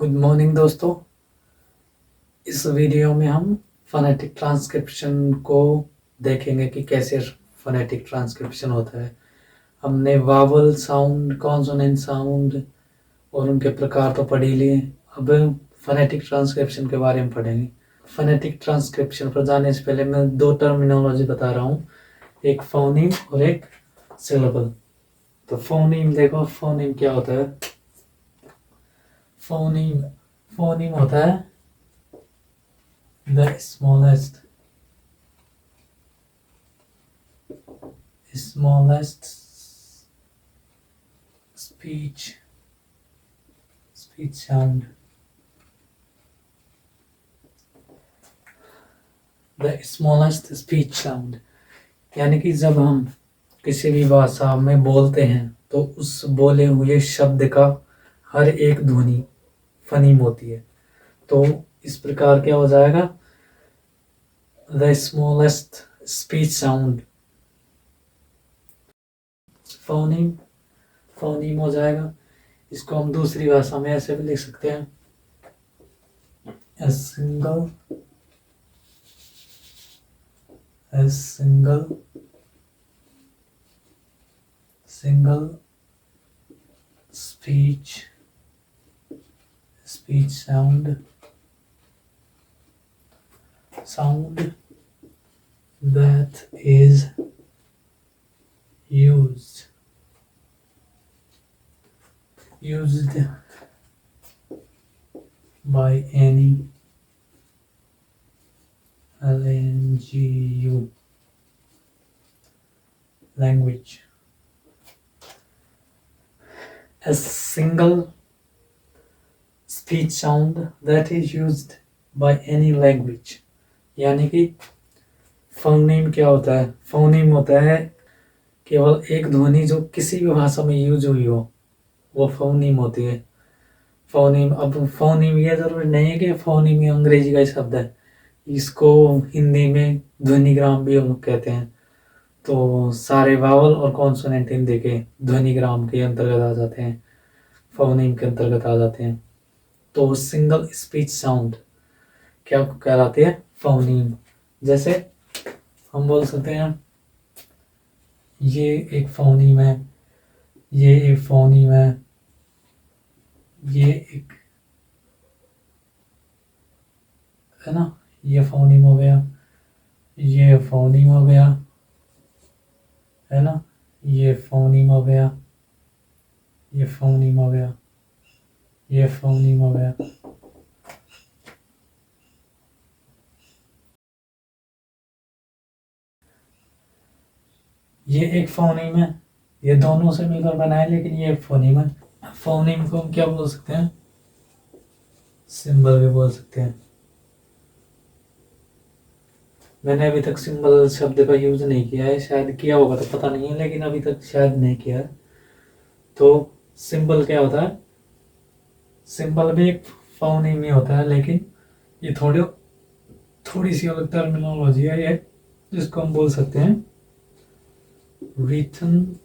Good morning दोस्तों। इस video में हम फोनेटिक ट्रांसक्रिप्शन को देखेंगे कि कैसे फोनेटिक ट्रांसक्रिप्शन होता है। हमने वावल साउंड, कॉन्सोनेंट साउंड और उनके प्रकार तो पढ़ ही लिए। अब फोनेटिक ट्रांसक्रिप्शन के बारे में पढ़ेंगे। फोनेटिक ट्रांसक्रिप्शन पर जाने से पहले मैं दो टर्मिनोलॉजी बता रहा हूँ, एक फोनीम और एक सिलेबल। तो फोनीम देखो, फोनीम क्या होता है। फोनीम फोनीम होता है the smallest speech sound, the smallest speech sound, यानी कि जब हम किसी भी भाषा में बोलते हैं तो उस बोले हुए शब्द का हर एक ध्वनि फनीम होती है। तो इस प्रकार क्या हो जाएगा, the smallest speech sound phoneme phoneme हो जाएगा। इसको हम दूसरी भाषा में ऐसे भी लिख सकते हैं, a single speech sound that is used by any language. A single speech sound that is used by any language, यानी कि फोनीम क्या होता है। फोनीम होता है केवल एक ध्वनि जो किसी भी भाषा में यूज हुई हो, वो फोनीम होती है। फोनीम, अब फोनीम ये जरूरी नहीं है कि फोनीम ये अंग्रेजी का ही शब्द है, इसको हिंदी में ध्वनिग्राम भी हम कहते हैं। तो सारे वावल और कॉन्सोनेंट हिंदी के ध्वनिग्राम के अंतर्गत आ जाते हैं, फोनीम के अंतर्गत आ जाते हैं। तो सिंगल स्पीच साउंड क्या कहलाती है, फोनीम। जैसे हम बोल सकते हैं ये एक फोनीम है, ये एक फोनीम है, ये एक है ना, ये फोनीम हो गया, ये फोनीम हो गया, है ना, ये फोनीम हो गया, ये फोनीम हो गया, ये फोनीम हो गया। ये एक फोनीम है, ये दोनों से मिलकर बना है, लेकिन ये एक फोनीम है। फोनीम को हम क्या बोल सकते हैं, सिंबल भी बोल सकते हैं। मैंने अभी तक सिंबल शब्द का यूज नहीं किया है, शायद किया होगा तो पता नहीं है, लेकिन अभी तक शायद नहीं किया है। तो सिंबल क्या होता है, सिंबल भी एक फोनीम ही होता है, लेकिन ये थोड़ी सी अलग टर्मिनोलॉजी है ये, जिसको हम बोल सकते हैं written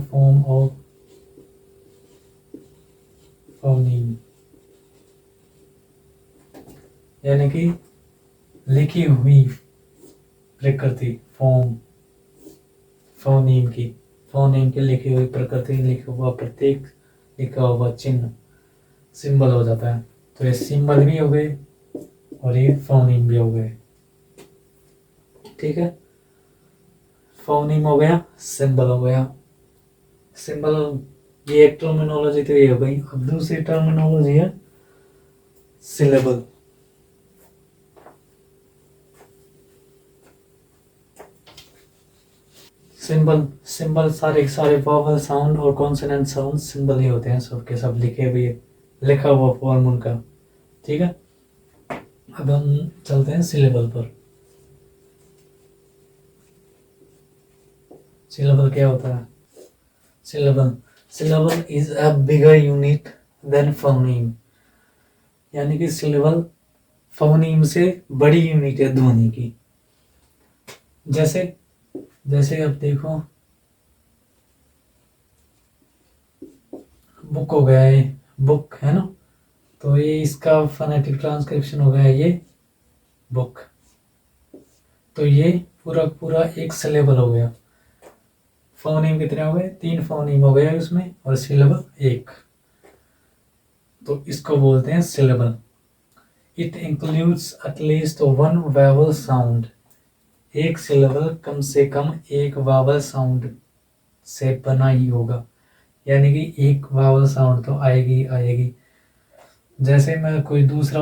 form of phoneme, यानी कि लिखी हुई प्रकृति, फॉर्म फोनीम की लिखी हुई प्रकृति, लिखा हुआ प्रतीक, लिखा हुआ चिन्ह सिंबल हो जाता है। तो ये सिंबल भी हो गए और ये फोनीम भी हो गए, ठीक है। फोनीम हो गया, सिंबल हो गया। सिंबल, ये एक टर्मिनोलॉजी तो ये हो गई। अब दूसरी टर्मिनोलॉजी है सिलेबल। सिंबल सारे वॉवल साउंड और कॉन्सोनेंट साउंड सिंबल ही होते हैं, सब के सब लिखा हुआ फॉर्म उनका, ठीक है। अब हम चलते हैं सिलेबल पर। सिलेबल क्या होता है, syllable is a bigger unit than phoneme, यानी कि सिलेबल फोनीम से बड़ी यूनिट है ध्वनि की। जैसे अब देखो, बुक हो गया, ये बुक है ना, तो ये इसका फोनेटिक ट्रांसक्रिप्शन हो गया ये बुक। तो ये पूरा पूरा एक सिलेबल हो गया। फोनीम कितने हो गए? 3 फोनीम हो गए उसमें, और सिलेबल 1। तो इसको बोलते हैं syllable. It includes at least 1 vowel sound. एक सिलेबल कम से कम एक वावल साउंड से बना ही होगा, यानी कि एक वावल साउंड तो आएगी आएगी। जैसे मैं कोई दूसरा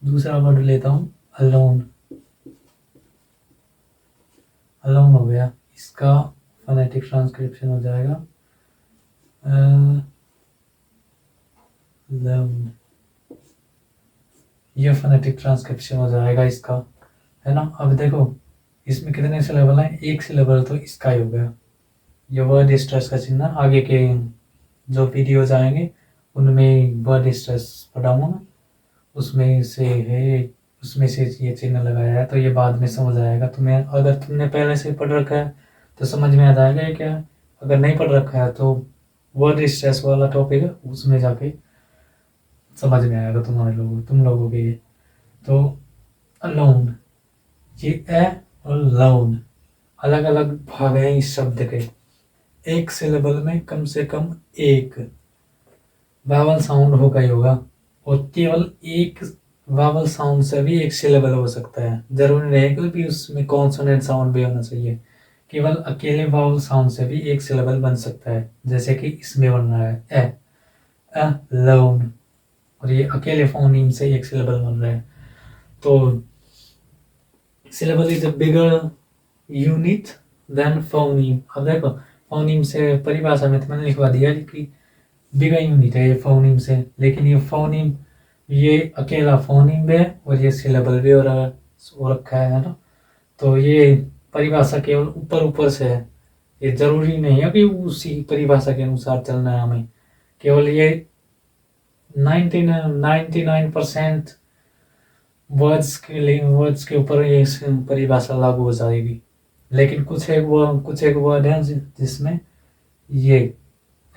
दूसरा वर्ड लेता हूँ, अलोन। अलोन हो गया, इसका फोनेटिक ट्रांसक्रिप्शन हो जाएगा लोन। ये फोनेटिक ट्रांसक्रिप्शन हो जाएगा इसका, है ना। अब देखो इसमें कितने सिलेबल हैं? एक सिलेबल तो इसका ही हो गया। ये वर्ड स्ट्रेस का चिन्ह आगे के जो वीडियोज आएंगे उनमें वर्ड स्ट्रेस पढ़ाऊंगा ना, उसमें से है, उसमें से ये चिन्ह लगाया है, तो ये बाद में समझ आएगा तुम्हें। अगर तुमने पहले से पढ़ रखा है तो समझ में आ जाएगा ये क्या है। अगर नहीं पढ़ रखा है तो वर्ड स्ट्रेस वाला टॉपिक है, उसमें जाके समझ में आएगा तुम लोगों के। ये तो अलोन, ये ए और लाउन अलग अलग भाग हैं इस शब्द के। एक सिलेबल में कम से कम एक वावल साउंड होगा ही होगा, और केवल एक वावल साउंड से भी एक सिलेबल हो सकता है। जरूरी नहीं कि भी उसमें कॉन्सोनेंट साउंड भी होना चाहिए। केवल अकेले वावल साउंड से भी एक सिलेबल बन सकता है, जैसे कि इसमें बन रहा है ए अलोन, और ये अकेले फोनीम से एक सिलेबल बन रहा है। तो syllable is a bigger unit than phoneme. अब देखो फोनीम से परिभाषा में तो मैंने लिखवा दिया कि बिगर यूनिट है ये फोनीम से, लेकिन ये फोनीम ये अकेला फोनीम भी है और ये सिलेबल भी हो रखा है ना। तो ये परिभाषा केवल ऊपर ऊपर से है, ये जरूरी नहीं है कि उसी परिभाषा के अनुसार चलना है हमें। केवल ये 99% वर्ड्स के ऊपर ये परिभाषा लागू हो जाएगी। लेकिन कुछ एक वर्ड है जिसमें ये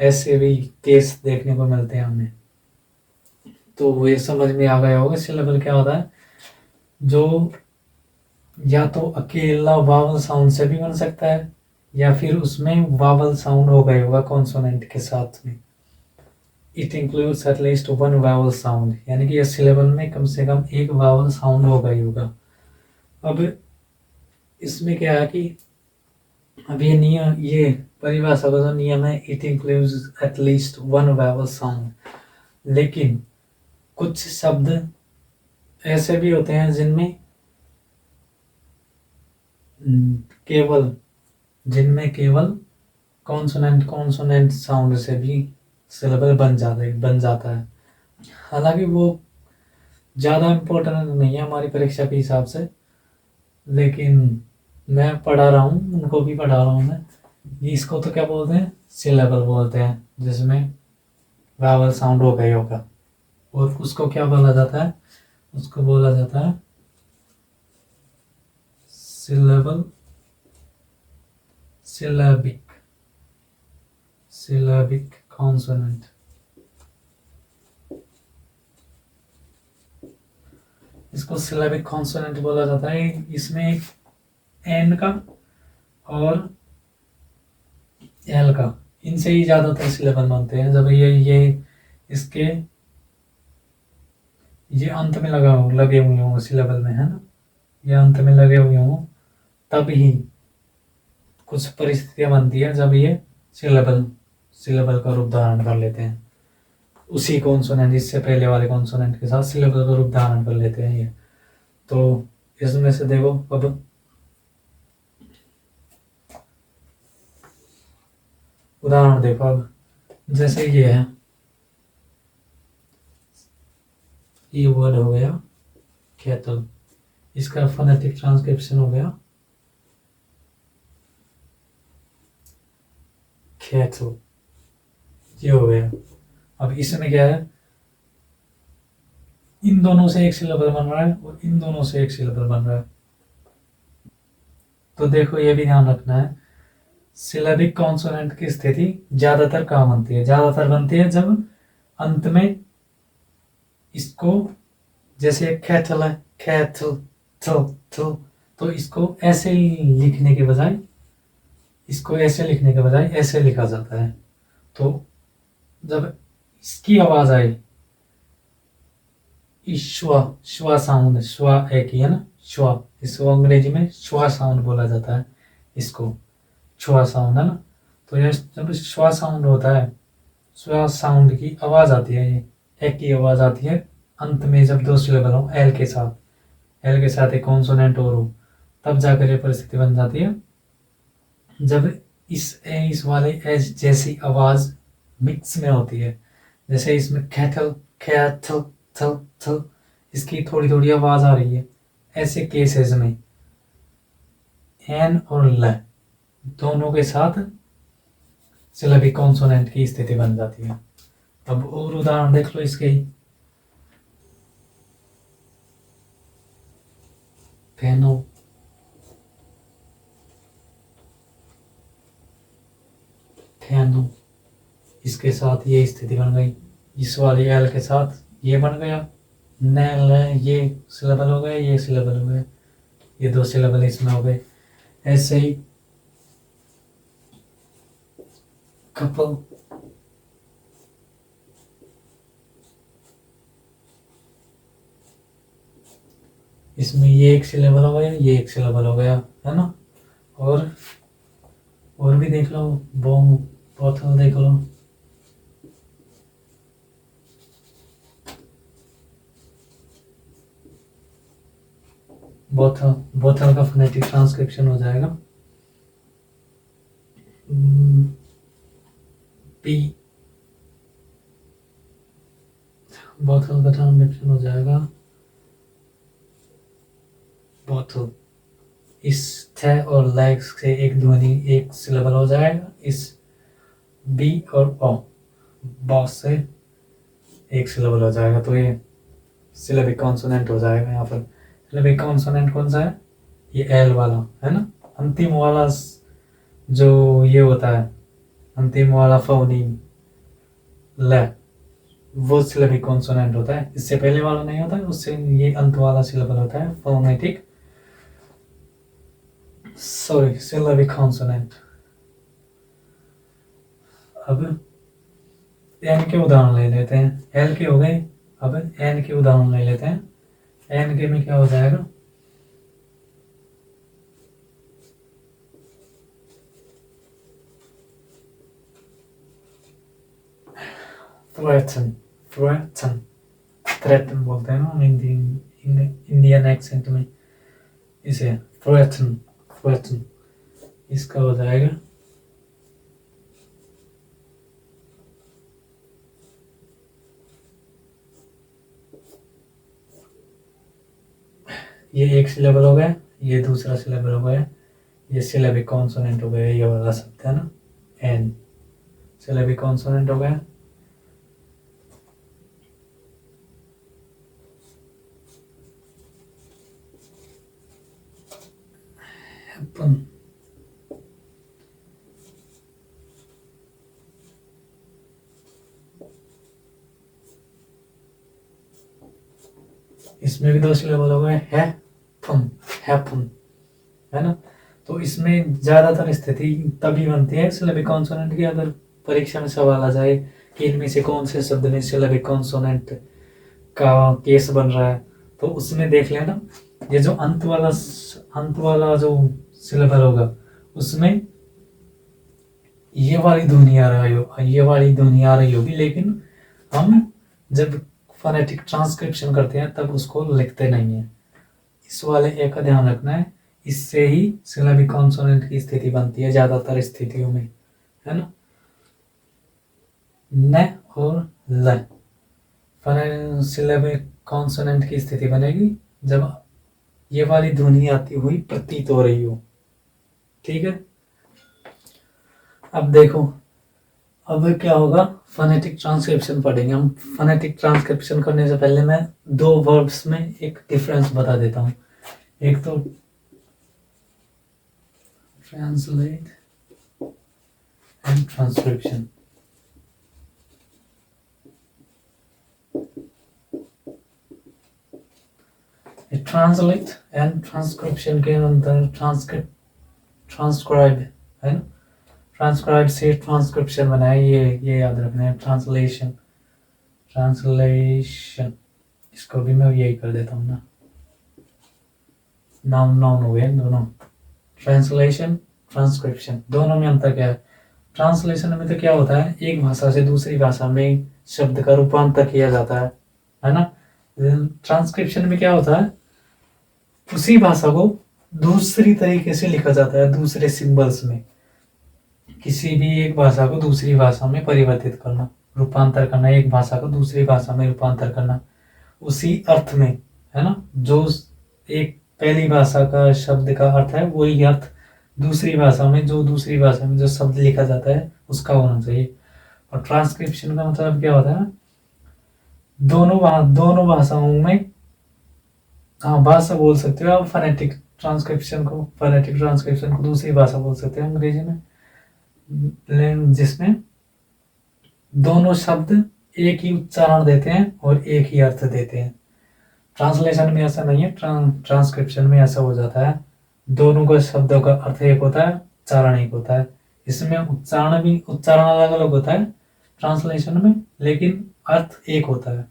ऐसे भी केस देखने को मिलते हैं हमें। तो ये समझ में आ गया होगा सिलेबल क्या होता है, जो या तो अकेला वावल साउंड से भी बन सकता है, या फिर उसमें वावल साउंड हो गया होगा कॉन्सोनेंट के साथ में। It includes at least 1 vowel sound, यानी कि ये सिलेबल में कम से कम एक वावल साउंड होगा ही होगा। अब इसमें क्या है कि अब ये नियम, ये परिभाषा का जो नियम है, it includes at least 1 vowel sound. लेकिन कुछ शब्द ऐसे भी होते हैं जिनमें केवल कॉन्सोनेंट साउंड से भी सिलेबल बन जाता है। हालांकि वो ज़्यादा इम्पोर्टेंट नहीं है हमारी परीक्षा के हिसाब से, लेकिन मैं पढ़ा रहा हूँ, उनको भी पढ़ा रहा हूँ मैं। इसको तो क्या बोलते हैं? सिलेबल बोलते हैं, जिसमें वावल साउंड हो गई होगा। और उसको क्या बोला जाता है? उसको बोला जाता है सिलेबिक कॉन्सोनेंट। इसको सिलेबिक कॉन्सोनेंट बोला जाता है। इसमें एन का और एल का, इनसे ही ज्यादातर सिलेबल बनते हैं। जब ये इसके ये अंत में लगे हुए हों सिलेबल में, है ना, ये अंत में लगे हुए हों, तब ही कुछ परिस्थितियां बनती है जब ये सिलेबल का रूप धारण कर लेते हैं। उसी कॉन्सोनेंट, इससे पहले वाले कॉन्सोनेंट के साथ सिलेबल का रूप धारण कर लेते हैं ये। तो इसमें से देखो, अब उदाहरण देखो। अब जैसे ये है, ये वर्ड हो गया कैटल, इसका फोनेटिक ट्रांसक्रिप्शन हो गया कैटल, ये हो गया। अब इसमें क्या है, इन दोनों से एक सिलेबल बन रहा है और इन दोनों से एक सिलेबल बन रहा है। तो देखो ये भी ध्यान रखना है, सिलेबिक कॉन्सोनेंट की स्थिति ज्यादातर कहाँ बनती है? ज्यादातर बनती है जब अंत में इसको, जैसे कैथल है, कैथल थल थल, तो इसको ऐसे लिखने के बजाय, ऐसे लिखा जाता है। तो जब इसकी आवाज आए, श्वा, श्वा साउंड, श्वा एक ही है ना, श्वा, इसको अंग्रेजी में श्वा साउंड बोला जाता है, इसको श्वा साउंड है ना। तो ये जब श्वा साउंड होता है, श्वा साउंड की आवाज आती है, ये एक की आवाज आती है अंत में, जब दो सिलेबल हो एल के साथ, एक कॉन्सोनेंट और हो, तब जाकर ये परिस्थिति बन जाती है। जब इस वाले एच जैसी आवाज मिक्स में होती है, जैसे इसमें कैथल कैथल थल थल, इसकी थोड़ी थोड़ी आवाज आ रही है, ऐसे केसेस में एन और ल दोनों के साथ सिलेबिक कॉन्सोनेंट की स्थिति बन जाती है। अब और उदाहरण देख लो इसके ही। फेनो, फेनो, इसके साथ ये स्थिति बन गई, इस वाली एल के साथ ये बन गया, नैल, ये सिलेबल हो गए, ये सिलेबल हो गए, ये दो सिलेबल इसमें हो गए। ऐसे ही कपल, इसमें ये एक सिलेबल हो गया, ये एक सिलेबल हो गया, है ना। और भी देख लो, बोथल देख लो, बोथल का फोनेटिक ट्रांसक्रिप्शन हो जाएगा पी, बोथल का ट्रांसक्रिप्शन हो जाएगा बोथल। इस थ और लेग्स से एक ध्वनि, एक सिलेबल हो जाएगा, इस बी और ओ, बॉस से एक सिलेबल हो जाएगा, तो ये सिलेबिक कॉन्सोनेंट हो जाएगा। यहाँ पर सिलेबिक कॉन्सोनेंट कौन सा है, ये एल वाला है ना, अंतिम वाला जो ये होता है, अंतिम वाला फोनीम ल, वो सिलेबिक कॉन्सोनेंट होता है, इससे पहले वाला नहीं होता है, उससे ये अंत वाला सिलेबल होता है फोनेटिक, सॉरी सिलेबिक कॉन्सोनेंट। अब एन के उदाहरण ले लेते हैं, एल के हो गए, अब एन के उदाहरण ले लेते हैं। एन के में क्या हो जाएगा, थ्रेटन, थ्रेटन, थ्रेटन बोलते हैं ना इंडियन एक्सेंट में, इसे थ्रेटन, थ्रेटन, इसका हो जाएगा ये एक सिलेबल हो गया, ये दूसरा सिलेबल हो गया, ये सिलेबिक कॉन्सोनेंट हो गया, ये वाला शब्द है ना एन, सिलेबिक कॉन्सोनेंट हो गया। अपन इसमें भी दो सिलेबल हो गए, हैपन, हैपन, है ना। तो इसमें ज्यादातर स्थिति तभी बनती है सिलेबिक कॉन्सोनेंट की, अगर परीक्षा में सवाल आ जाए कि इनमें से कौन से शब्द में सिलेबिक कॉन्सोनेंट का केस बन रहा है, तो उसमें देख लेना, ये जो अंत वाला जो सिलेबल होगा, उसमें ये वाली ध्वनि आ रही हो, ये वाली ध्वनि आ रही होगी, लेकिन हम जब फोनेटिक ट्रांसक्रिप्शन करते हैं तब उसको लिखते नहीं है। इस वाले ए का ध्यान रखना है, इससे ही सिलेबिक कॉन्सोनेंट की स्थिति बनती है ज्यादातर स्थितियों में, है ना। न और ल, सिलेबिक कॉन्सोनेंट की स्थिति बनेगी जब ये वाली ध्वनि आती हुई प्रतीत हो रही हो, ठीक है। अब देखो, अब क्या होगा, फोनेटिक ट्रांसक्रिप्शन पढ़ेंगे हम। फोनेटिक ट्रांसक्रिप्शन करने से पहले मैं दो वर्ब्स में एक डिफरेंस बता देता हूँ। एक तो translate and transcription. Translate and transcription के अंदर ट्रांसक्राइब है ना, ट्रांसक्राइब से ट्रांसक्रिप्शन बना है, ये याद रखना है। ट्रांसलेशन ट्रांसलेशन इसको भी मैं यही कर देता हूँ ना, नाउन नाउन हो गए दोनों। ट्रांसलेशन ट्रांसक्रिप्शन दोनों में अंतर क्या है? ट्रांसलेशन में तो क्या होता है, एक भाषा से दूसरी भाषा में शब्द का रूपांतर किया जाता है ना। ट्रांसक्रिप्शन में क्या होता है, उसी भाषा को दूसरी तरीके से लिखा जाता है, दूसरे सिंबल्स में। किसी भी एक भाषा को दूसरी भाषा में परिवर्तित करना, रूपांतर करना, एक भाषा को दूसरी भाषा में रूपांतर करना उसी अर्थ में, है ना। जो एक पहली भाषा का शब्द का अर्थ है वही अर्थ दूसरी भाषा में, जो दूसरी भाषा में जो शब्द लिखा जाता है उसका होना चाहिए। और ट्रांसक्रिप्शन का मतलब क्या होता है, दोनों भाषाओं में, हाँ भाषा बोल सकते हो आप फोनेटिक ट्रांसक्रिप्शन को दूसरी भाषा बोल सकते हैं अंग्रेजी में, जिसमें दोनों शब्द एक ही उच्चारण देते हैं और एक ही अर्थ देते हैं। ट्रांसलेशन में ऐसा नहीं है, ट्रांसक्रिप्शन में ऐसा हो जाता है, दोनों का शब्दों का अर्थ एक होता है, उच्चारण एक होता है। इसमें उच्चारण अलग अलग होता है ट्रांसलेशन में, लेकिन अर्थ एक होता है।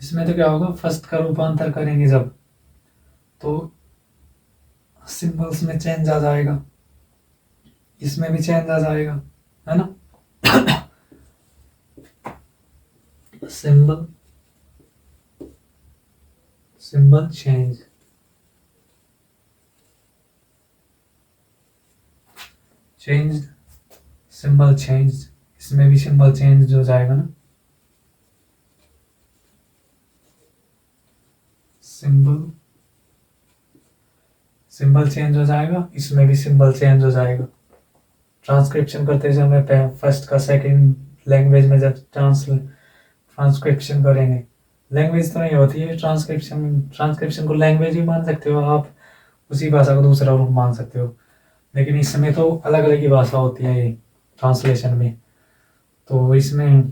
इसमें तो क्या होगा, फर्स्ट का रूपांतर करेंगे जब, तो सिंबल्स में चेंज आ जाएगा, इसमें भी चेंज आ जाएगा, है ना। सिंबल चेंज, सिंबल चेंज, इसमें भी सिंबल चेंज हो जाएगा ना। सिंबल चेंज हो जाएगा, इसमें भी सिंबल चेंज हो जाएगा। ट्रांसक्रिप्शन करते समय फर्स्ट का सेकंड लैंग्वेज में जब ट्रांसक्रिप्शन करेंगे, लैंग्वेज तो नहीं होती है ट्रांसक्रिप्शन को लैंग्वेज भी मान सकते हो आप, उसी भाषा को दूसरा रूप मान सकते हो, लेकिन इसमें तो अलग अलग ही भाषा होती है ये ट्रांसलेशन में। तो इसमें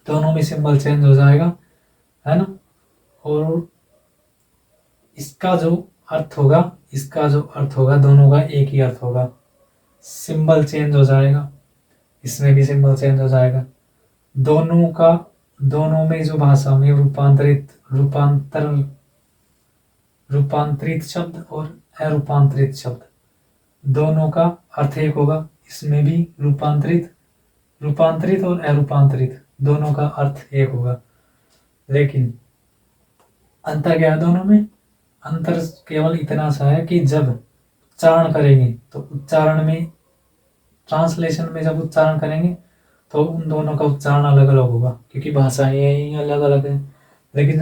दोनों में सिंबल चेंज हो जाएगा, है ना। और इसका जो अर्थ होगा दोनों का एक ही अर्थ होगा, सिंबल चेंज हो जाएगा, इसमें भी सिंबल चेंज हो जाएगा। दोनों में जो भाषा में रूपांतरित शब्द और अरूपांतरित शब्द दोनों का अर्थ एक होगा, इसमें भी रूपांतरित और अरूपांतरित दोनों का अर्थ एक होगा। लेकिन अंतर क्या है दोनों में? अंतर केवल इतना सा है कि जब उच्चारण करेंगे तो उच्चारण में, ट्रांसलेशन में जब उच्चारण करेंगे तो उन दोनों का उच्चारण अलग अलग होगा, क्योंकि भाषाएं अलग अलग है। लेकिन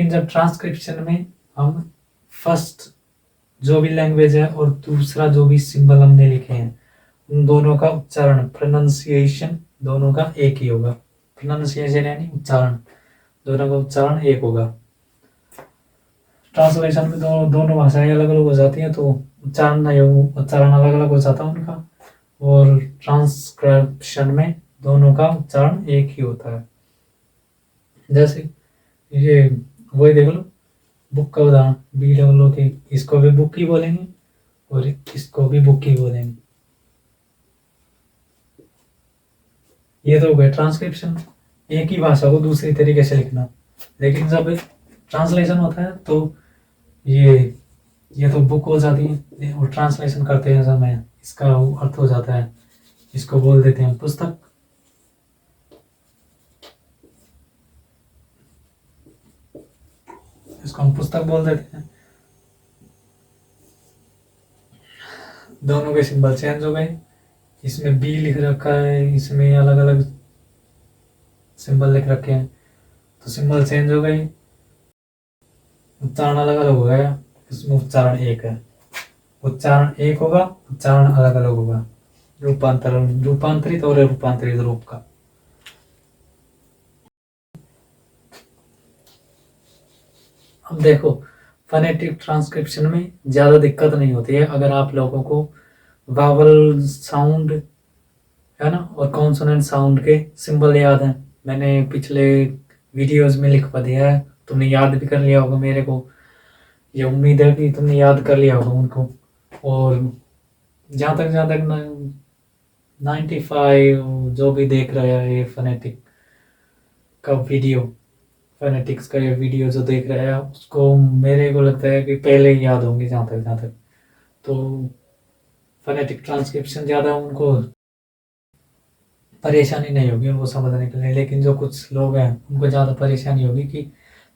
जब ट्रांसक्रिप्शन में हम फर्स्ट जो भी लैंग्वेज है और दूसरा जो भी सिंबल हमने लिखे हैं उन दोनों का उच्चारण, प्रोनाउंसिएशन दोनों का एक ही होगा। प्रोनाउंसिएशन यानी उच्चारण, दोनों का उच्चारण एक होगा। ट्रांसलेशन में दोनों भाषाएं अलग अलग हो जाती हैं, तो उच्चारण अलग अलग हो जाता है उनका। और ट्रांसक्रिप्शन में दोनों का उच्चारण एक ही होता है। जैसे ये वही देख लो, बुक का उदाहरण, BWK, इसको भी बुक ही बोलेंगे और इसको भी बुक ही बोलेंगे। ये तो हो गया ट्रांसक्रिप्शन, एक ही भाषा को दूसरी तरीके से लिखना। लेकिन जब ट्रांसलेशन होता है तो ये तो बुक हो जाती है, और ट्रांसलेशन करते हैं समय इसका अर्थ हो जाता है, इसको बोल देते हैं पुस्तक। इसको हम पुस्तक बोल देते हैं। दोनों के सिंबल चेंज हो गए, इसमें बी लिख रखा है, इसमें अलग अलग सिंबल लिख रखे हैं, तो सिंबल चेंज हो गए, उच्चारण अलग अलग हो गया। इसमें उच्चारण एक है, उच्चारण एक होगा, उच्चारण अलग अलग होगा, रूपांतरित और रूपांतरित रूप का। अब देखो, फोनेटिक ट्रांसक्रिप्शन में ज़्यादा दिक्कत नहीं होती है अगर आप लोगों को वावल साउंड, है ना, और कॉन्सोनेंट साउंड के सिंबल याद हैं। मैंने पिछले वीडियोस में लिखवा दिया है, तुमने याद भी कर लिया होगा मेरे को, ये उम्मीद है कि तुमने याद कर लिया होगा उनको। और जहाँ तक 95 जो भी देख रहा है ये फनेटिक का वीडियो, फोनेटिक्स का ये वीडियो जो देख रहा है उसको मेरे को लगता है कि पहले ही याद होंगे जहाँ तक तो फोनेटिक ट्रांसक्रिप्शन ज़्यादा उनको परेशानी नहीं होगी उनको समझने के लिए। लेकिन जो कुछ लोग हैं उनको ज़्यादा परेशानी होगी कि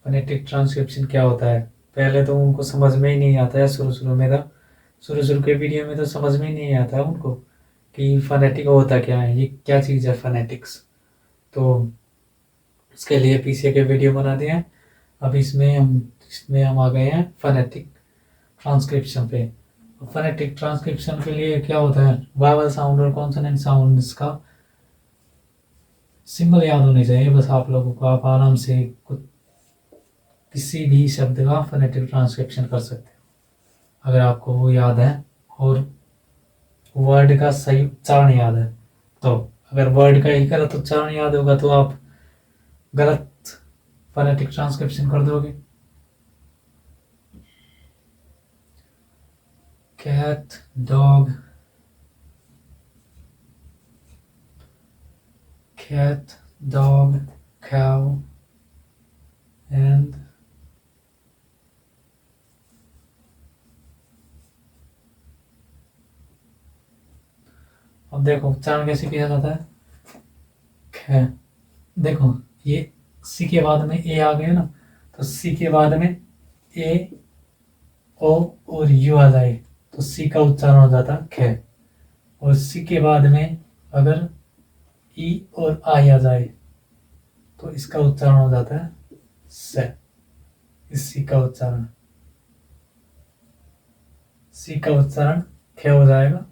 फोनेटिक ट्रांसक्रिप्शन क्या होता है। पहले तो उनको समझ में ही नहीं आता है, शुरू में तो शुरू के वीडियो में तो समझ में ही नहीं आता है उनको कि फोनेटिक होता क्या है, ये क्या चीज़ है फोनेटिक्स। तो उसके लिए पीछे के वीडियो बना दिए हैं। अब इसमें हम आ गए हैं फोनेटिक ट्रांसक्रिप्शन पे। फोनेटिक ट्रांसक्रिप्शन के लिए क्या होता है, वावल साउंड और कॉन्सोनेंट साउंड का सिंबल याद होने चाहिए बस आप लोगों को। आप आराम से किसी भी शब्द का फोनेटिक ट्रांसक्रिप्शन कर सकते हो अगर आपको वो याद है और वर्ड का सही उच्चारण याद है। तो अगर वर्ड का ही गलत उच्चारण याद होगा तो आप गलत फोनेटिक ट्रांसक्रिप्शन कर दोगे। Cat, dog, cat, dog, cow, and अब देखो उच्चारण कैसे किया जाता है। ख, देखो ये सी के बाद में ए आ गया ना, तो सी के बाद में ए, ओ और यू आ जाए तो सी का उच्चारण हो जाता है ख। और सी के बाद में अगर ई और आई आ जाए तो इसका उच्चारण हो जाता है स। इस सी का उच्चारण ख हो जाएगा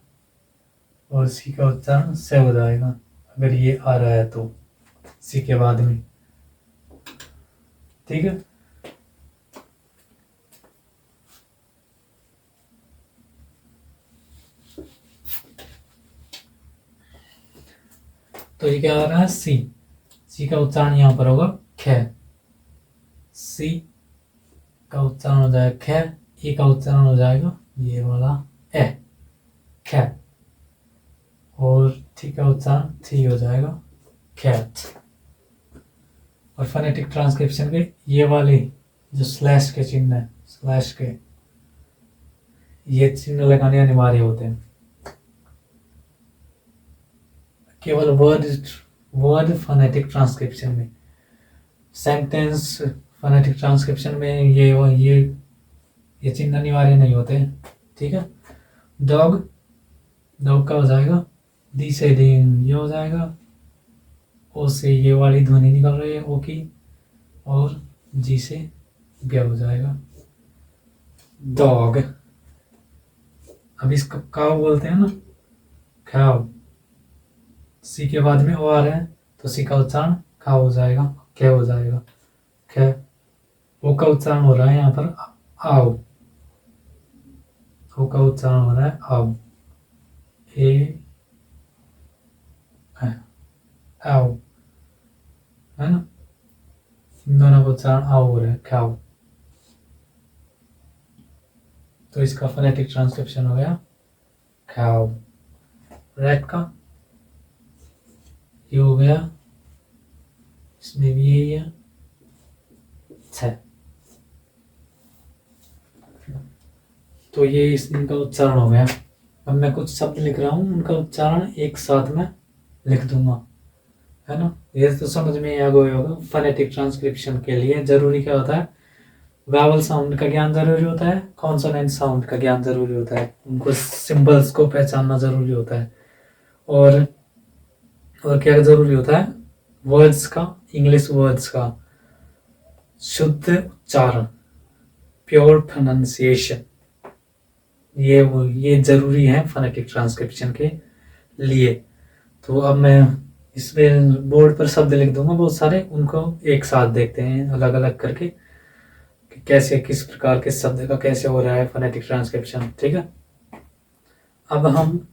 और सी का उच्चारण से हो जाएगा अगर ये आ रहा है तो सी के बाद में। ठीक है, तो ये क्या आ रहा है सी का उच्चारण यहां पर होगा ख। सी का उच्चारण हो जाएगा ख, ई का उच्चारण हो जाएगा ये वाला ए ख, और टी का उच्चारण थी हो जाएगा कैट। और फोनेटिक ट्रांसक्रिप्शन के ये वाले जो स्लैश के चिन्ह है, स्लैश के ये चिन्ह लगाने अनिवार्य होते हैं। केवल वर्ड फोनेटिक ट्रांसक्रिप्शन में, सेंटेंस फोनेटिक ट्रांसक्रिप्शन में ये चिन्ह अनिवार्य नहीं होते। ठीक है, डॉग का हो जाएगा डी से डी ये हो जाएगा, ओ से ये वाली ध्वनि निकल रही है ओ की, और जी से ग हो जाएगा डॉग। अब इसको काव बोलते हैं ना, खाव। सी के बाद में ओ आ रहा है तो सी का उच्चारण खा हो जाएगा, खे हो जाएगा खे। ओ का उच्चारण हो रहा है यहाँ पर आओ, ओ का उच्चारण हो रहा है आओ, ए आओ, है ना, इन दोनों का उच्चारण आओ हो रहा है खाओ। तो इसका फोनेटिक ट्रांसक्रिप्शन हो गया खाओ। रैट का ये हो गया, इसमें भी यही है छ। तो ये इनका उच्चारण हो गया। अब मैं कुछ शब्द लिख रहा हूँ, उनका उच्चारण एक साथ में लिख दूंगा, है ना। ये तो समझ में आ गया होगा। फोनेटिक ट्रांसक्रिप्शन के लिए जरूरी क्या होता है, वावल साउंड का ज्ञान जरूरी होता है, कॉन्सोनेंट साउंड का ज्ञान जरूरी होता है, उनको सिंबल्स को पहचानना जरूरी होता है, और क्या जरूरी होता है, वर्ड्स का, इंग्लिश वर्ड्स का शुद्ध उच्चारण, प्योर प्रोनाउंसिएशन, ये जरूरी है फोनेटिक ट्रांसक्रिप्शन के लिए। तो अब मैं इसमें बोर्ड पर शब्द लिख दूंगा बहुत सारे, उनको एक साथ देखते हैं अलग अलग करके कि कैसे किस प्रकार के शब्द का कैसे हो रहा है फोनेटिक ट्रांसक्रिप्शन। ठीक है, अब हम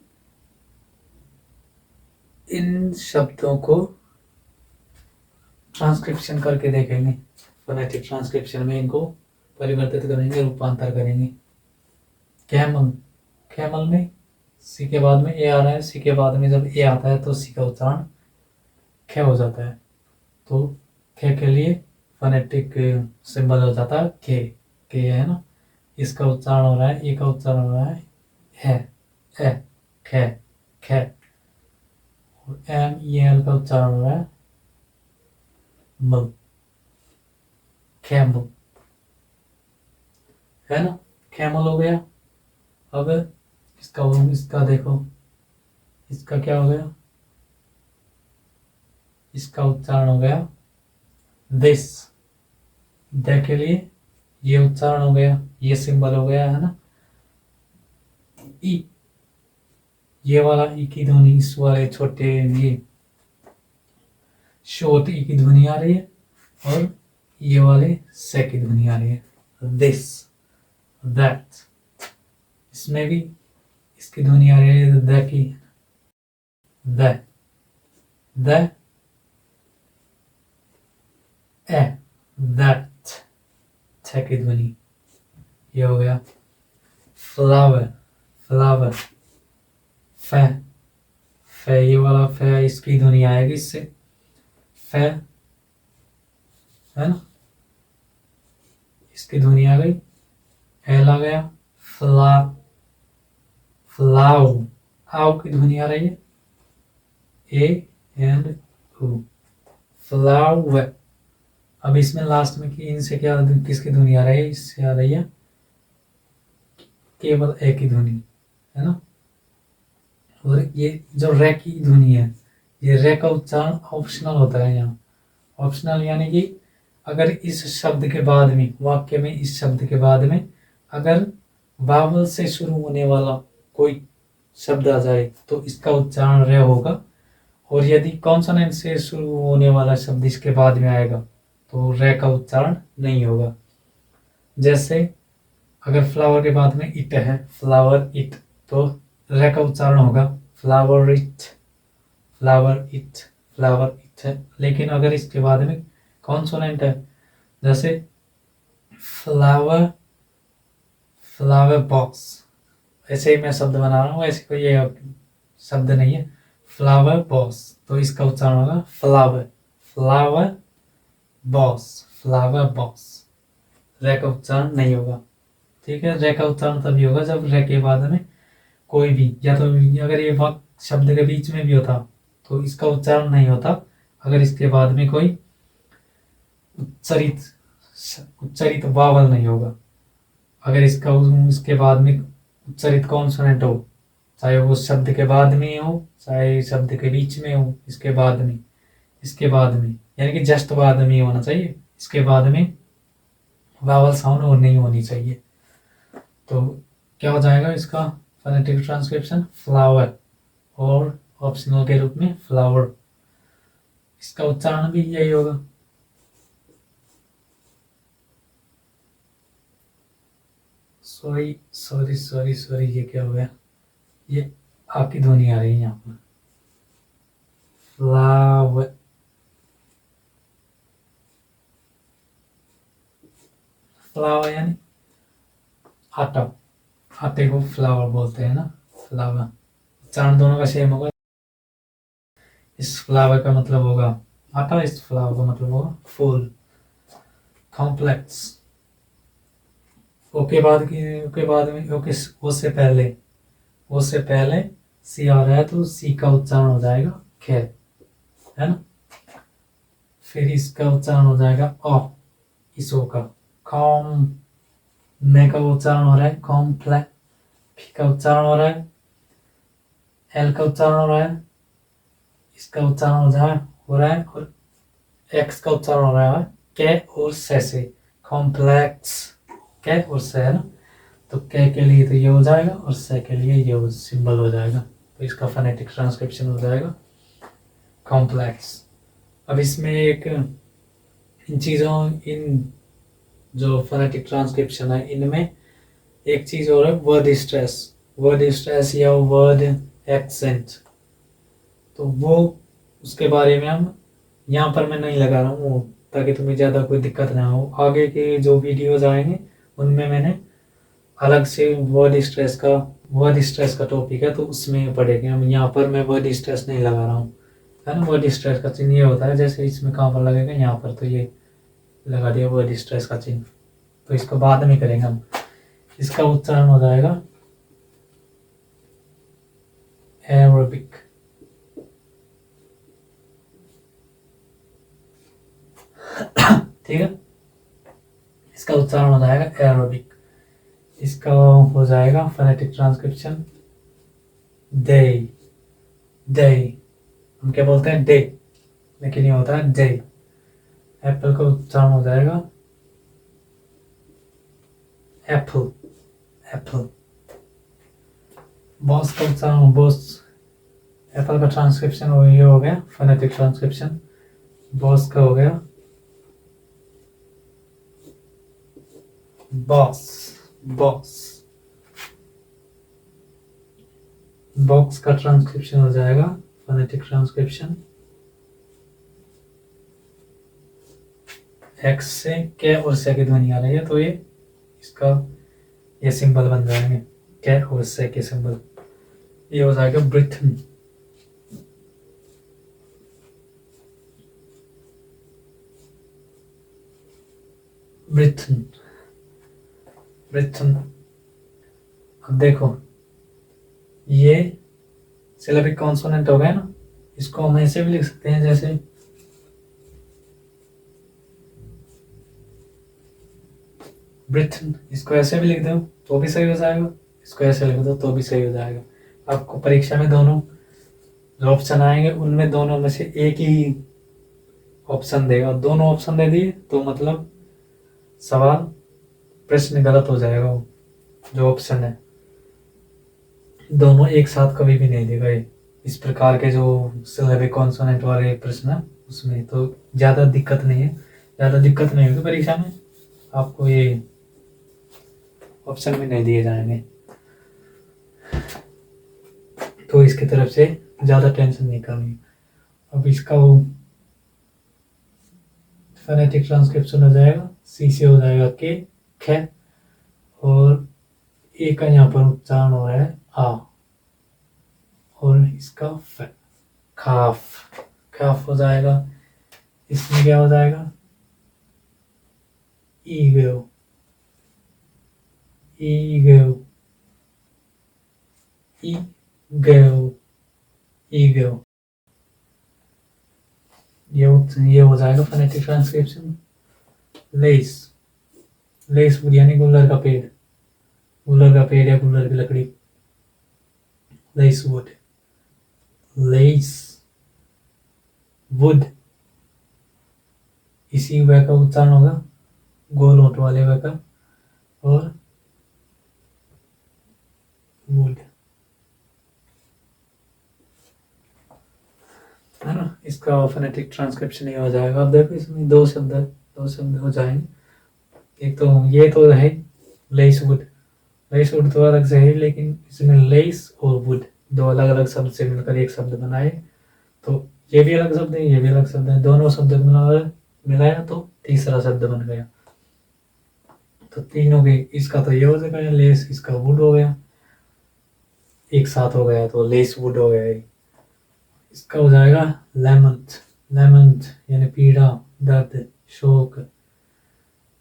इन शब्दों को ट्रांसक्रिप्शन करके देखेंगे। फोनेटिक ट्रांसक्रिप्शन में इनको परिवर्तित करेंगे, रूपांतर करेंगे। कैमल, कैमल में सी के बाद में ए आ रहा है, सी के बाद में जब ए आता है तो सी का उच्चारण ख हो जाता है। तो ख के लिए फोनेटिक सिंबल हो जाता है के है ना। इसका उच्चारण हो रहा है, ए का उच्चारण हो रहा है ए ख ख। और एम ई एल का उच्चारण हो रहा है म कैमल, है ना। कैमल हो गया। अब इसका देखो, इसका क्या हो गया, इसका उच्चारण हो गया दिस। द के लिए ये उच्चारण हो गया, ये सिंबल हो गया, है ना। ई, ये वाला ई की ध्वनि, इस वाले छोटे ये शॉर्ट ई की ध्वनि आ रही है, और ये वाले से की ध्वनि आ रही है। दिस, दैट, इसमें भी इसकी ध्वनि आ रही है the key, the A, that, छ की ध्वनि, ये हो गया। फ्लावर, फ्लावर, फ, ये वाला फ, इसकी ध्वनि आएगी इससे, फ, है ना। इसकी ध्वनि आ गई, एल आ गया। फ्ला, फ्लाउ, आउ की ध्वनि आ रही है, ए एंड उ, फ्लाउ। अब इसमें लास्ट में कि इनसे क्या, किसकी ध्वनि आ रही है, इससे आ रही है केवल ए की ध्वनि, है ना। और ये जो रे की ध्वनि है, ये रे का उच्चारण ऑप्शनल होता है यहाँ। ऑप्शनल यानी कि अगर इस शब्द के बाद में, वाक्य में इस शब्द के बाद में अगर वावल से शुरू होने वाला कोई शब्द आ जाए तो इसका उच्चारण रे होगा, और यदि कॉन्सोनेंट से शुरू होने वाला शब्द इसके बाद में आएगा तो रे का उच्चारण नहीं होगा। जैसे अगर फ्लावर के बाद में इट है, फ्लावर इट, तो रे का उच्चारण होगा flower it, flower it, flower it है। लेकिन अगर इसके बाद में कॉन्सोनेंट है, जैसे फ्लावर, फ्लावर बॉक्स, ऐसे ही मैं शब्द बना रहा हूँ, ऐसे कोई ये शब्द नहीं है, फ्लावर बॉस, तो इसका उच्चारण होगा flower, flower boss, flower boss. रे का उच्चारण नहीं होगा, ठीक है। रे का उच्चारण तभी होगा जब रे के बाद में कोई भी, या तो अगर ये वाक्य शब्द के बीच में भी होता तो इसका उच्चारण नहीं होता, अगर इसके बाद में कोई उच्चरित वावल नहीं होगा। अगर इसके बाद में उच्चरित कॉन्सोनेंट हो, चाहे वो शब्द के बाद में हो चाहे शब्द के बीच में हो, इसके बाद में यानी कि जस्ट बाद में होना चाहिए, इसके बाद में वावल साउंड और नहीं होनी चाहिए। तो क्या हो जाएगा इसका फोनेटिक ट्रांसक्रिप्शन, फ्लावर, और ऑप्शनल के रूप में फ्लावर। इसका उच्चारण भी यही होगा। सॉरी, ये क्या हो गया, ये आपकी ध्वनि आ रही है यहाँ पर, फ्लावर, फ्लावर यानी आटा, आटे को फ्लावर बोलते हैं ना, फ्लावर। उच्चारण दोनों का सेम होगा। इस फ्लावर का मतलब होगा आटा, इस फ्लावर का मतलब होगा फूल, कॉम्प्लेक्स। ओके बाद में ओके, उससे पहले सी आ रहा है तो सी का उच्चारण हो जाएगा खे, है ना। फिर इसका उच्चारण हो जाएगा अ, इस ओ का, कॉम, मे का उच्चारण हो रहा है कॉम्प्लेक्स, फी का उच्चारण हो रहा है, एल का उच्चारण हो रहा है, इसका उच्चारण हो रहा है, और एक्स का उच्चारण हो रहा है के और से, कॉम्प्लेक्स, के और से, है ना। तो के लिए तो ये हो जाएगा और से के लिए ये सिंबल हो जाएगा, तो इसका फोनेटिक ट्रांसक्रिप्शन हो जाएगा कॉम्प्लेक्स। अब इसमें एक इन जो फोनेटिक ट्रांसक्रिप्शन है इनमें एक चीज और है, वर्ड स्ट्रेस या वर्ड एक्सेंट। तो वो उसके बारे में हम यहाँ पर मैं नहीं लगा रहा हूँ ताकि तुम्हें ज़्यादा कोई दिक्कत ना हो। आगे के जो वीडियोज़ आएंगे उनमें मैंने अलग से वर्ड स्ट्रेस का टॉपिक है तो उसमें पढ़ेंगे हम। यहाँ पर मैं वर्ड स्ट्रेस नहीं लगा रहा हूँ, है ना। वर्ड स्ट्रेस का चिन्ह ये होता है, जैसे इसमें कहाँ पर लगेगा, यहाँ पर, तो ये लगा दिया वर्ड स्ट्रेस का चिन्ह। तो इसको बाद में करेंगे हम। इसका उच्चारण हो जाएगा एरोबिक। ठीक है, इसका उच्चारण हो जाएगा एरोबिक। इसका हो जाएगा फोनेटिक ट्रांसक्रिप्शन डे। डे हम क्या बोलते हैं, डे, लेकिन ये होता है डे। एप्पल का उच्चारण हो जाएगा एप्पल। एप्पल। बॉस का उच्चारण बॉस। एप्पल का ट्रांसक्रिप्शन ये हो गया फोनेटिक ट्रांसक्रिप्शन। बॉस का हो गया बॉस। बॉस। बॉक्स का ट्रांसक्रिप्शन हो जाएगा फोनेटिक ट्रांसक्रिप्शन एक्स से के और से की ध्वनि आ रही है तो ये इसका ये सिंबल बन जाएंगे, के और से के सिंबल। ये हो जाएगा ब्रिथन। ब्रिथन। ब्रिथन। अब देखो ये सिलेबिक कॉन्सोनेंट हो गया ना, इसको हम ऐसे भी लिख सकते हैं जैसे ब्रिथन। इसको ऐसे भी लिख दो तो भी सही हो जाएगा, इसको ऐसे लिख दो तो भी सही हो जाएगा। आपको परीक्षा में दोनों जो ऑप्शन आएंगे उनमें दोनों में से एक ही ऑप्शन देगा। दोनों ऑप्शन दे दिए तो मतलब सवाल प्रश्न गलत हो जाएगा। वो जो ऑप्शन है दोनों एक साथ कभी भी नहीं देगा ये। इस प्रकार के जो सिलेबिक कॉन्सोनेंट वाले प्रश्न है उसमें तो ज़्यादा दिक्कत नहीं है, ज़्यादा दिक्कत नहीं होगी परीक्षा में। आपको ये ऑप्शन में नहीं दिए जाएंगे तो इसकी तरफ से ज़्यादा टेंशन नहीं करनी। अब इसका वो फोनेटिक ट्रांसक्रिप्शन हो जाएगा सी से हो जाएगा के, खे, और ए का यहाँ पर उच्चारण हो रहा है आ, और इसका फ, खाफ। खाफ हो जाएगा। इसमें क्या हो जाएगा ईगो। ईगो। ईगो। ईगो। ये हो जाएगा phonetic transcription less. Less would यानी गुल्लर का पेड़। गुल्लर का पेड़ या गुल्लर की लकड़ी, लेस वुड। Less would. इसी व का उच्चारण होगा गोल होठ वाले व का, और वुड, है ना। इसका फोनेटिक ट्रांसक्रिप्शन ये हो जाएगा। अब देखो इसमें दो शब्द हो जाएंगे। एक तो ये तो है लेस वुड। लेस वुड तो अलग से है, लेकिन इसमें लेस और वुड दो अलग अलग शब्द से मिलकर एक शब्द बनाए। तो ये भी अलग शब्द है, ये भी अलग शब्द है, दोनों शब्द मिलाया तो तीसरा शब्द बन गया। तो तीन हो गए। इसका तो ये हो जाएगा लेस, इसका वुड हो गया, एक साथ हो गया तो लेस वुड हो गया। इसका हो जाएगा लेमंट। लेमंट यानी पीड़ा, दर्द, शोक।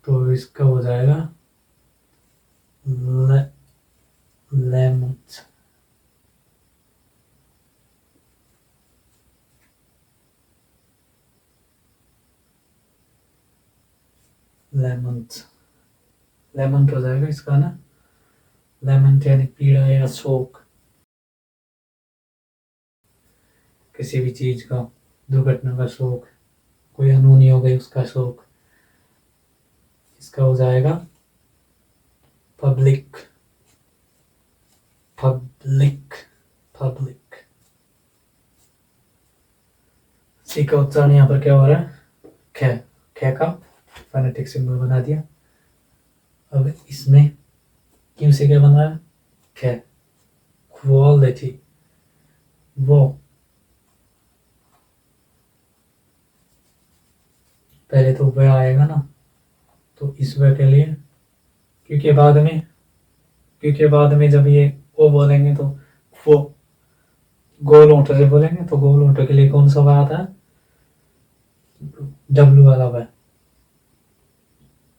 तो इसका हो जाएगा लेमंट। लेमंट। लेमंट हो जाएगा इसका ना। लेमंट यानी पीड़ा या शोक, किसी भी चीज का, दुर्घटना का शोक, कोई अनहोनी हो गई उसका शोक। इसका हो जाएगा पब्लिक। पब्लिक। पब्लिक। सी का उच्चारण यहाँ पर क्या हो रहा है, खे। खे का फोनेटिक सिंबल बना दिया। अब इसमें क्यों से क्या बन रहा है, खे। क्वालिटी, वो। पहले तो वह आएगा ना, तो इस वह के लिए क्योंकि बाद में जब ये वो बोलेंगे तो वो गोल ऊँट से बोलेंगे, तो गोल ऊँट के लिए कौन सा वह आता है, डब्लू वाला वह,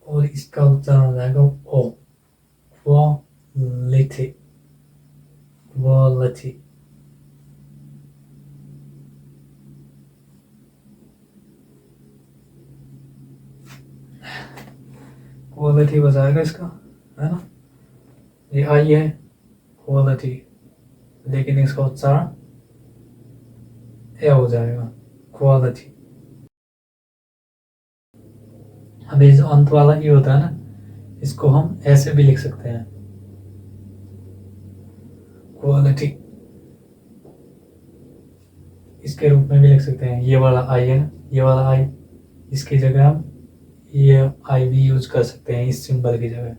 और इसका उच्चारण हो जाएगा ओ, क्वालिटी, क्वालिटी। क्वालिटी हो जाएगा इसका, है ना। ये आई है क्वालिटी, लेकिन इसका उच्चारण ए हो जाएगा, क्वालिटी। अब ये जो अंत वाला ई होता है ना, इसको हम ऐसे भी लिख सकते हैं, क्वालिटी, इसके रूप में भी लिख सकते हैं। ये वाला आई है ना, ये वाला आई, इसकी जगह हम ये आई भी यूज कर सकते हैं इस सिंबल की जगह।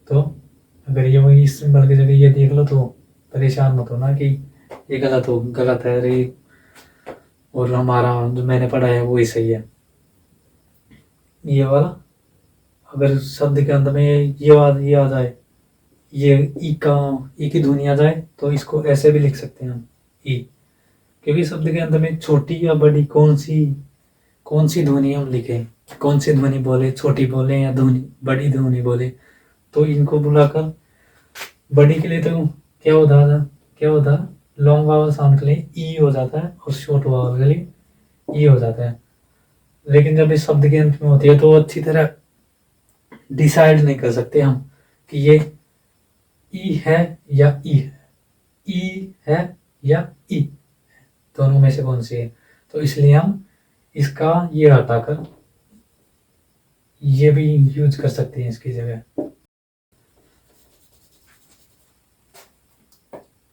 तो अगर ये वही इस सिंबल की जगह ये देख लो तो परेशान मत होना कि ये गलत है रे, और हमारा जो मैंने पढ़ा है वो ही सही है। ये वाला अगर शब्द के अंत में ये आ जाए, ये ई की ध्वनि आ जाए, तो इसको ऐसे भी लिख सकते हैं हम, ई। क्योंकि शब्द के अंत में छोटी या बड़ी कौन सी ध्वनि हम लिखें, कौन सी ध्वनि बोले, छोटी बोले या बड़ी ध्वनि बोले, तो इनको बुलाकर बड़ी के लिए तो क्या होता है, लॉन्ग वावल साउंड के लिए ई हो जाता है, और शॉर्ट वावल के लिए ई हो जाता है। लेकिन जब इस शब्द के अंत में होती है तो अच्छी तरह डिसाइड नहीं कर सकते हम कि ये ई है या ई है, ई है या ई, दोनों में से कौन सी है। तो इसलिए हम इसका ये हटाकर ये भी यूज कर सकते हैं इसकी जगह।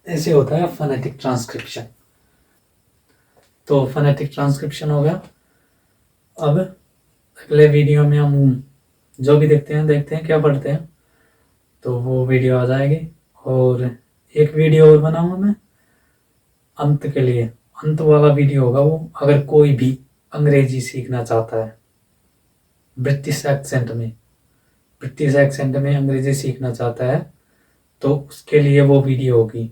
ऐसे होता है फोनेटिक ट्रांसक्रिप्शन। तो फोनेटिक ट्रांसक्रिप्शन हो गया। अब अगले वीडियो में हम जो भी देखते हैं क्या पढ़ते हैं, तो वो वीडियो आ जाएगी। और एक वीडियो और बनाऊंगा मैं अंत के लिए, अंत वाला वीडियो होगा वो, अगर कोई भी अंग्रेजी सीखना चाहता है ब्रिटिश एक्सेंट में अंग्रेजी सीखना चाहता है, तो उसके लिए वो वीडियो होगी।